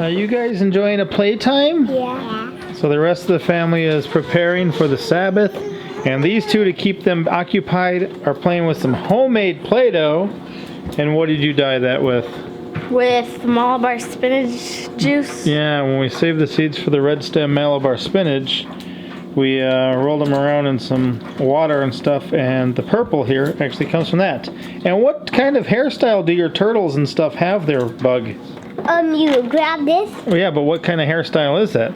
Are you guys enjoying a playtime? Yeah. So the rest of the family is preparing for the Sabbath, and these two, to keep them occupied, are playing with some homemade Play-Doh. And what did you dye that with? With Malabar spinach juice. Yeah, when we saved the seeds for the red stem Malabar spinach, we rolled them around in some water and stuff, and the purple here actually comes from that. And what kind of hairstyle do your turtles and stuff have there, Bug? You grab this. Oh, yeah, but what kind of hairstyle is that?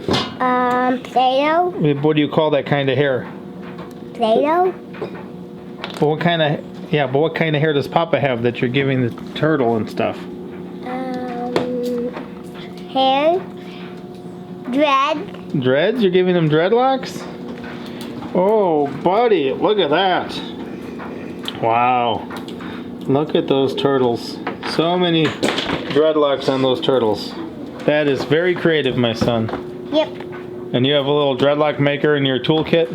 Play-Doh. What do you call that kind of hair? Play-Doh. But what kind of hair does Papa have that you're giving the turtle and stuff? Hair. Dread. Dreads? You're giving them dreadlocks? Oh, buddy, look at that. Wow. Look at those turtles. So many dreadlocks on those turtles. That is very creative, my son. Yep. And you have a little dreadlock maker in your toolkit?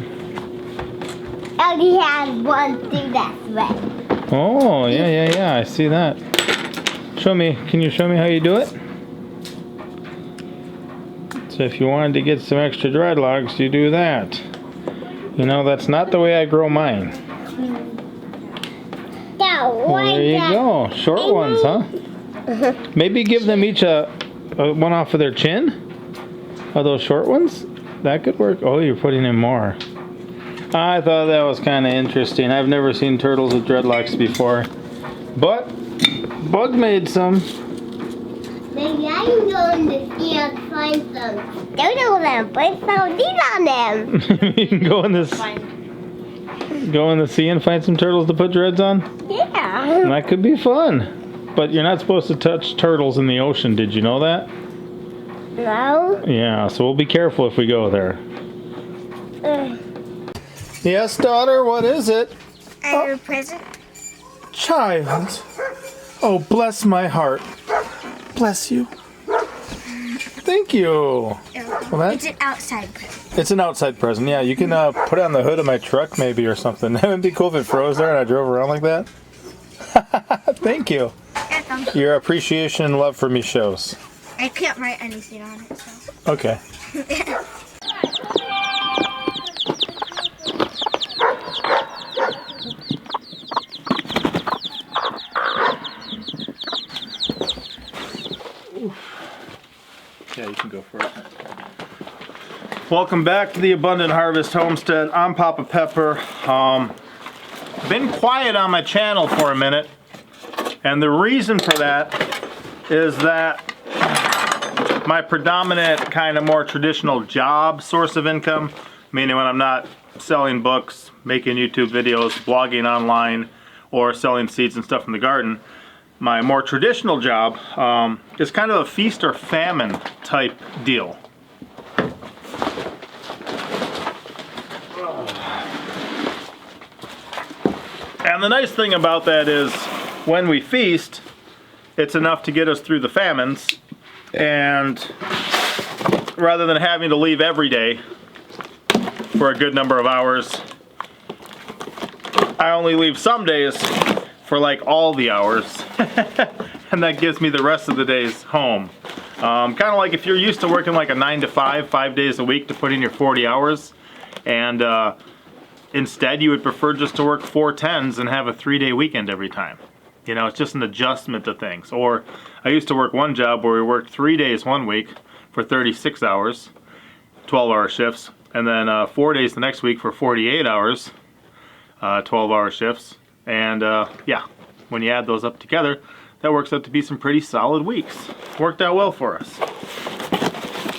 I only have one thing that's red. Oh, yeah. I see that. Can you show me how you do it? So if you wanted to get some extra dreadlocks, you do that. You know, that's not the way I grow mine. Well, there you go. Short ones, huh? Maybe give them each a one off of their chin. Are those short ones? That could work. Oh, you're putting in more. I thought that was kind of interesting. I've never seen turtles with dreadlocks before. But Bug made some. Maybe I can go in the sea and find some. Don't know them. Put some these on them. You can go in the sea and find some turtles to put dreads on? Yeah. That could be fun. But you're not supposed to touch turtles in the ocean. Did you know that? No. Yeah, so we'll be careful if we go there. Yes, daughter, what is it? A present. Child. Oh, bless my heart. Bless you. Thank you. Well, It's an outside present. It's an outside present. Yeah, you can put it on the hood of my truck maybe or something. That would be cool if it froze there and I drove around like that. Thank you. Your appreciation and love for me shows. I can't write anything on it, so. Okay. Yeah, you can go for it. Welcome back to the Abundant Harvest Homestead. I'm Papa Pepper. Been quiet on my channel for a minute, and the reason for that is that my predominant kind of more traditional job source of income, meaning when I'm not selling books, making YouTube videos, blogging online, or selling seeds and stuff from the garden, my more traditional job is kind of a feast or famine type deal. And the nice thing about that is when we feast, it's enough to get us through the famines, and rather than having to leave every day for a good number of hours, I only leave some days for like all the hours, and that gives me the rest of the days home. Kind of like if you're used to working like a 9 to 5, 5 days a week to put in your 40 hours, and instead you would prefer just to work 4 10s and have a 3-day weekend every time. You know, it's just an adjustment to things. Or I used to work one job where we worked 3 days one week for 36 hours, 12-hour shifts, and then 4 days the next week for 48 hours, 12-hour shifts. And yeah, when you add those up together, that works out to be some pretty solid weeks. Worked out well for us.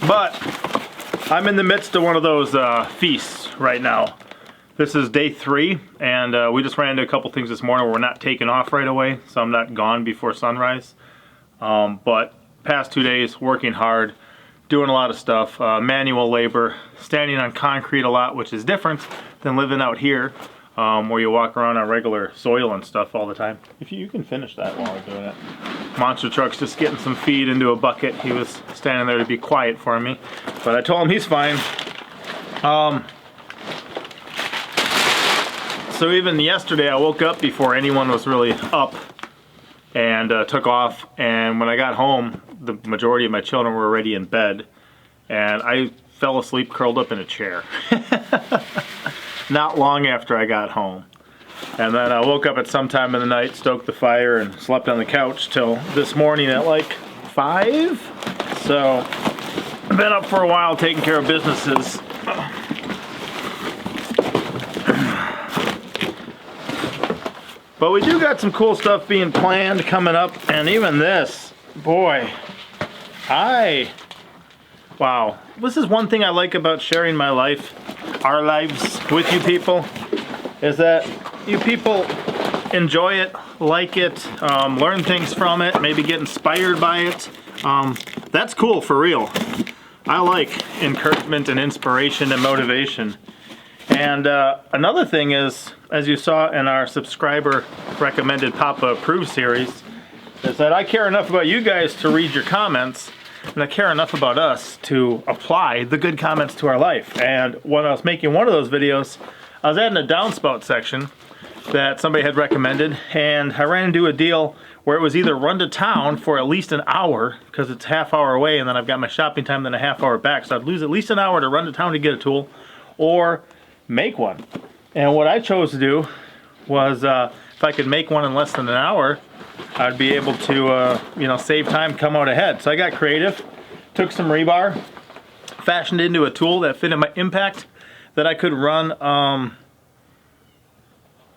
But I'm in the midst of one of those feasts right now. This is day 3, and we just ran into a couple things this morning where we're not taking off right away, so I'm not gone before sunrise. But past 2 days, working hard, doing a lot of stuff, manual labor, standing on concrete a lot, which is different than living out here, where you walk around on regular soil and stuff all the time. If you can finish that while we're doing it. Monster Truck's just getting some feed into a bucket. He was standing there to be quiet for me, but I told him he's fine. So even yesterday I woke up before anyone was really up and took off, and when I got home the majority of my children were already in bed, and I fell asleep curled up in a chair. Not long after I got home. And then I woke up at some time in the night, stoked the fire, and slept on the couch till this morning at like 5. So I've been up for a while taking care of businesses. But we do got some cool stuff being planned coming up, and even this, boy, wow. This is one thing I like about sharing my life, our lives with you people, is that you people enjoy it, like it, learn things from it, maybe get inspired by it. That's cool for real. I like encouragement and inspiration and motivation. And another thing is, as you saw in our subscriber recommended Papa Approved series, is that I care enough about you guys to read your comments, and I care enough about us to apply the good comments to our life. And when I was making one of those videos, I was adding a downspout section that somebody had recommended, and I ran into a deal where it was either run to town for at least an hour, because it's half hour away, and then I've got my shopping time, then a half hour back, so I'd lose at least an hour to run to town to get a tool, or make one. And what I chose to do was, if I could make one in less than an hour, I'd be able to, save time, come out ahead. So I got creative, took some rebar, fashioned into a tool that fitted my impact, that I could run,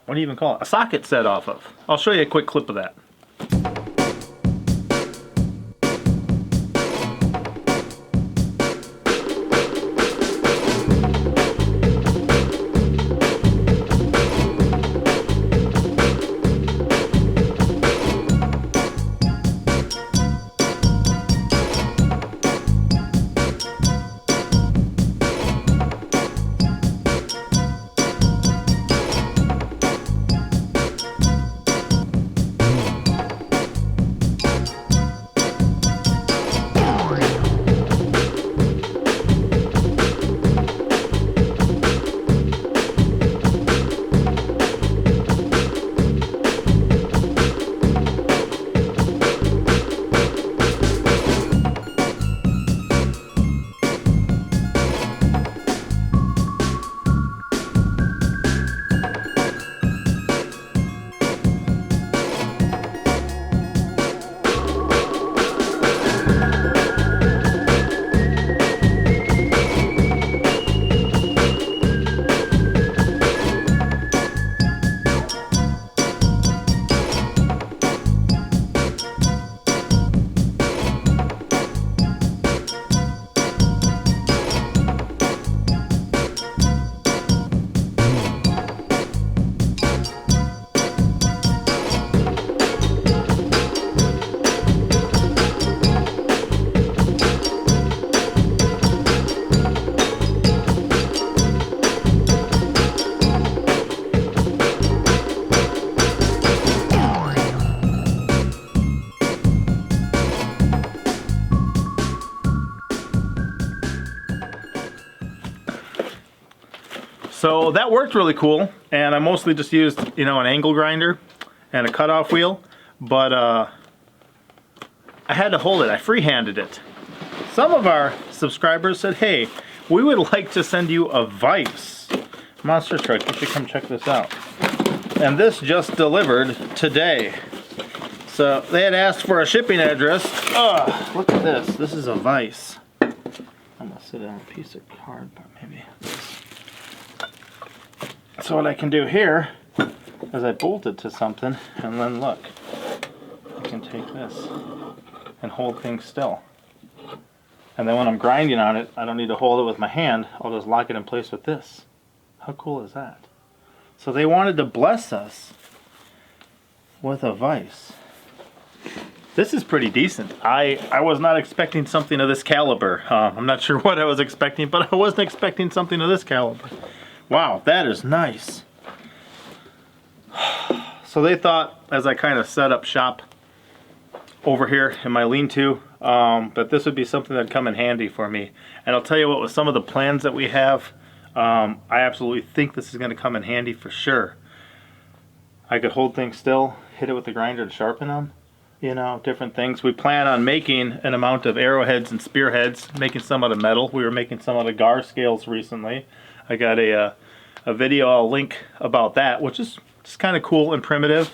what do you even call it? A socket set off of. I'll show you a quick clip of that. So that worked really cool, and I mostly just used, an angle grinder and a cutoff wheel, but I had to hold it. I freehanded it. Some of our subscribers said, hey, we would like to send you a vise. Monster truck, you should come check this out. And this just delivered today. So they had asked for a shipping address. Look at this. This is a vise. I'm gonna sit on a piece of cardboard, maybe. So what I can do here is I bolt it to something, and then look, I can take this and hold things still. And then when I'm grinding on it, I don't need to hold it with my hand. I'll just lock it in place with this. How cool is that? So they wanted to bless us with a vise. This is pretty decent. I was not expecting something of this caliber. I'm not sure what I was expecting, but I wasn't expecting something of this caliber. Wow, that is nice. So they thought, as I kind of set up shop over here in my lean-to, that this would be something that'd come in handy for me. And I'll tell you what, with some of the plans that we have, I absolutely think this is going to come in handy for sure. I could hold things still, hit it with the grinder to sharpen them. you know, different things. We plan on making an amount of arrowheads and spearheads, making some out of metal. We were making some out of gar scales recently. I got a video I'll link about that, which is just kind of cool and primitive.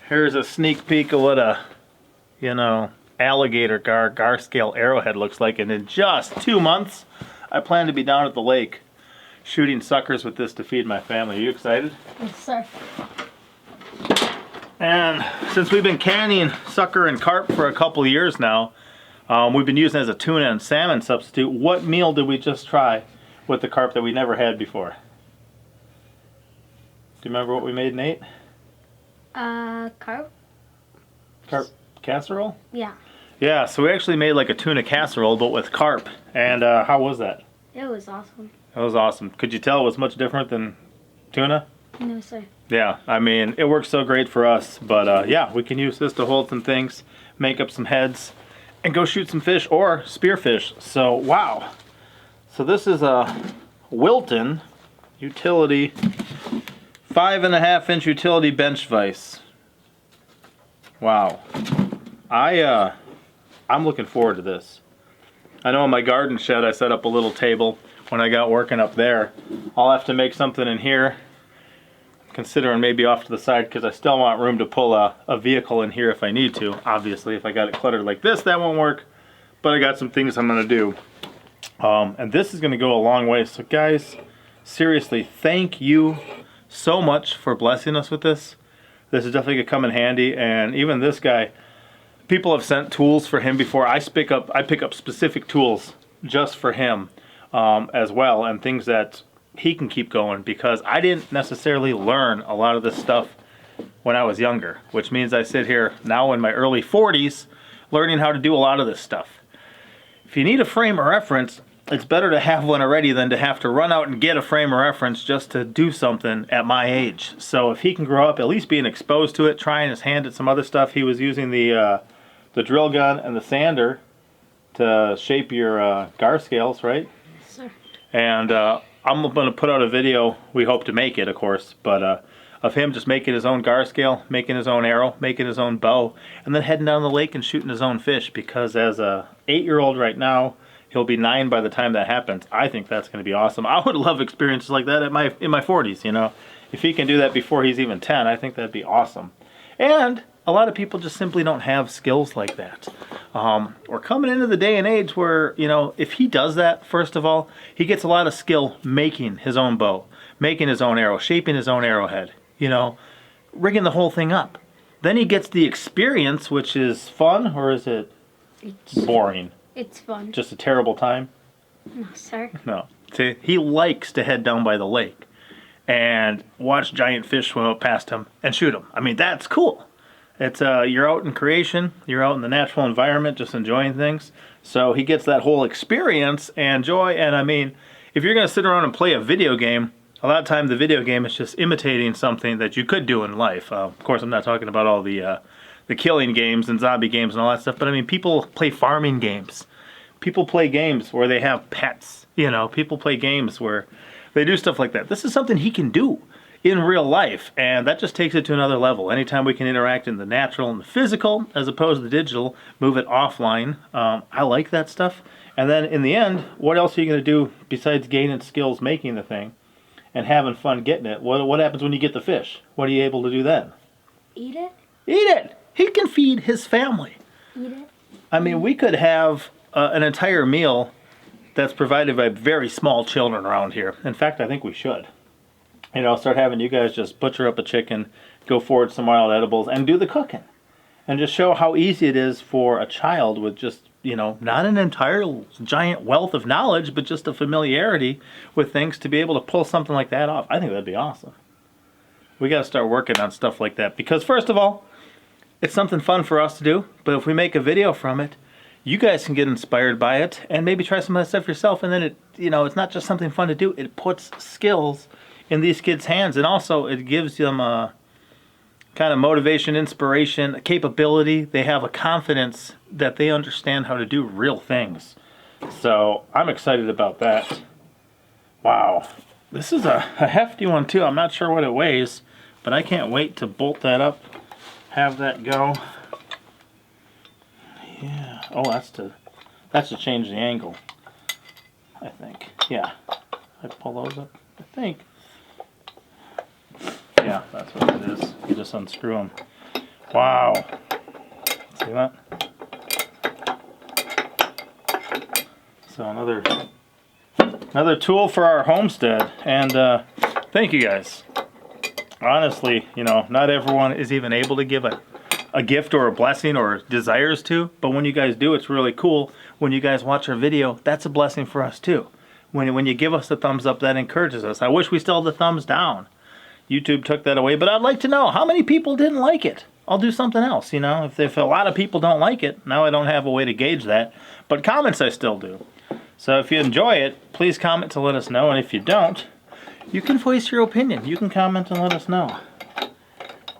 Here's a sneak peek of what a, you know, alligator gar scale arrowhead looks like, and in just 2 months I plan to be down at the lake shooting suckers with this to feed my family. Are you excited? Yes, sir. And since we've been canning sucker and carp for a couple of years now, we've been using it as a tuna and salmon substitute. What meal did we just try with the carp that we never had before? Do you remember what we made, Nate? Carp? Carp casserole? Yeah. Yeah, so we actually made like a tuna casserole, but with carp. And how was that? It was awesome. That was awesome. Could you tell it was much different than tuna? No, sir. Yeah, I mean, it works so great for us. But yeah, we can use this to hold some things, make up some heads, and go shoot some fish or spearfish. So, wow. So this is a Wilton utility, 5.5-inch utility bench vise. Wow. I'm looking forward to this. I know in my garden shed I set up a little table when I got working up there. I'll have to make something in here, considering maybe off to the side, because I still want room to pull a vehicle in here if I need to. Obviously, if I got it cluttered like this, that won't work, but I got some things I'm going to do. And this is going to go a long way. So guys, seriously, thank you so much for blessing us with this. This is definitely going to come in handy. And even this guy, people have sent tools for him before. I pick up specific tools just for him as well, and things that he can keep going, because I didn't necessarily learn a lot of this stuff when I was younger, which means I sit here now in my early 40s learning how to do a lot of this stuff. If you need a frame of reference, it's better to have one already than to have to run out and get a frame of reference just to do something at my age. So if he can grow up at least being exposed to it, trying his hand at some other stuff. He was using the drill gun and the sander to shape your gar scales, right? Yes, sir. And I'm going to put out a video, we hope to make it, of course, but of him just making his own gar scale, making his own arrow, making his own bow, and then heading down the lake and shooting his own fish, because as a 8-year-old right now, he'll be 9 by the time that happens. I think that's going to be awesome. I would love experiences like that in my 40s, you know. If he can do that before he's even 10, I think that'd be awesome. And a lot of people just simply don't have skills like that. We're coming into the day and age where, you know, if he does that, first of all, he gets a lot of skill making his own bow, making his own arrow, shaping his own arrowhead, you know, rigging the whole thing up. Then he gets the experience, which is fun, or is it boring? It's fun. Just a terrible time? No, sir. No. See, he likes to head down by the lake and watch giant fish swim up past him and shoot them. I mean, that's cool. It's you're out in creation, you're out in the natural environment, just enjoying things. So he gets that whole experience and joy. And I mean, if you're going to sit around and play a video game, a lot of time the video game is just imitating something that you could do in life. Of course, I'm not talking about all the killing games and zombie games and all that stuff, but I mean, people play farming games. People play games where they have pets. You know, people play games where they do stuff like that. This is something he can do in real life, and that just takes it to another level. Anytime we can interact in the natural and the physical as opposed to the digital, move it offline, I like that stuff. And then in the end, what else are you going to do besides gaining skills making the thing and having fun getting it? What happens when you get the fish? What are you able to do then? Eat it? Eat it! He can feed his family. Eat it? I mean, we could have an entire meal that's provided by very small children around here. In fact, I think we should. You know, start having you guys just butcher up a chicken, go forward some wild edibles, and do the cooking. And just show how easy it is for a child with just, you know, not an entire giant wealth of knowledge, but just a familiarity with things to be able to pull something like that off. I think that'd be awesome. We got to start working on stuff like that. Because first of all, it's something fun for us to do. But if we make a video from it, you guys can get inspired by it and maybe try some of that stuff yourself. And then it, you know, it's not just something fun to do. It puts skills in these kids' hands, and also it gives them a kind of motivation, inspiration, a capability. They have a confidence that they understand how to do real things. So I'm excited about that. Wow. This is a hefty one too. I'm not sure what it weighs, but I can't wait to bolt that up, have that go. Yeah. Oh, that's to change the angle, I think. Yeah. I pull those up, I think. Yeah, that's what it is. You just unscrew them. Wow. See that? So another tool for our homestead, and thank you guys. Honestly, you know, not everyone is even able to give a gift or a blessing or desires to, but when you guys do, it's really cool. When you guys watch our video, that's a blessing for us too. When you give us the thumbs up, that encourages us. I wish we still had the thumbs down. YouTube took that away, but I'd like to know how many people didn't like it. I'll do something else, you know. If a lot of people don't like it, now I don't have a way to gauge that. But comments I still do. So if you enjoy it, please comment to let us know. And if you don't, you can voice your opinion. You can comment and let us know.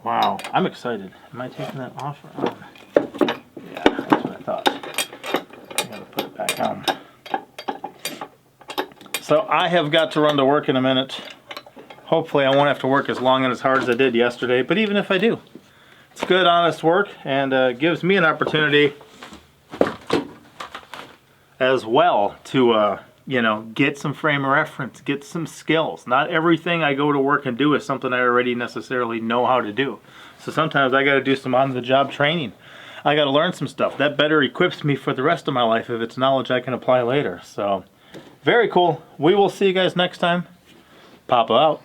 Wow, I'm excited. Am I taking that off or on? Yeah, that's what I thought. I gotta put it back on. So I have got to run to work in a minute. Hopefully I won't have to work as long and as hard as I did yesterday, but even if I do, it's good, honest work, and gives me an opportunity as well to, you know, get some frame of reference, get some skills. Not everything I go to work and do is something I already necessarily know how to do. So sometimes I got to do some on-the-job training. I got to learn some stuff. That better equips me for the rest of my life if it's knowledge I can apply later. So, very cool. We will see you guys next time. Papa out.